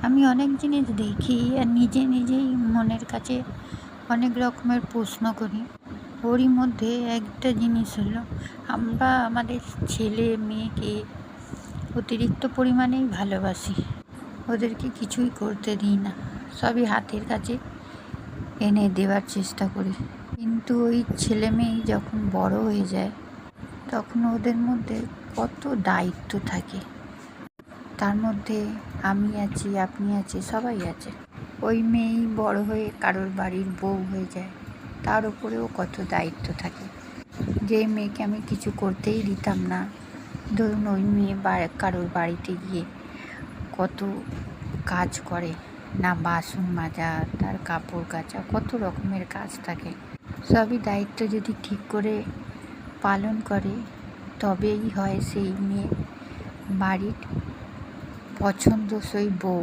আমি অনেক জিনিস দেখি আর নিজেই মনের কাছে অনেক রকমের প্রশ্ন করি। ওরই মধ্যে একটা জিনিস হলো, আমরা আমাদের ছেলে মেয়েকে অতিরিক্ত পরিমাণেই ভালোবাসি, ওদেরকে কিছুই করতে দিই না, সবই হাতের কাছে এনে দেওয়ার চেষ্টা করি। কিন্তু ওই ছেলে মেয়ে যখন বড় হয়ে যায় তখন ওদের মধ্যে কত দায়িত্ব থাকে। তার মধ্যে আমি আছি, আপনি আছি, সবাই আছে। ওই মেয়েই বড় হয়ে কারোর বাড়ির বউ হয়ে যায়, তার উপরেও কত দায়িত্ব থাকে। যে মেয়েকে আমি কিছু করতেই দিতাম না, ধরুন ওই মেয়ে কারোর বাড়িতে গিয়ে কত কাজ করে, না বাসন মাজা, তার কাপড় কাচা, কত রকমের কাজ থাকে। সবই দায়িত্ব যদি ঠিক করে পালন করে তবেই হয় সেই মেয়ে বাড়ির পছন্দসই বউ।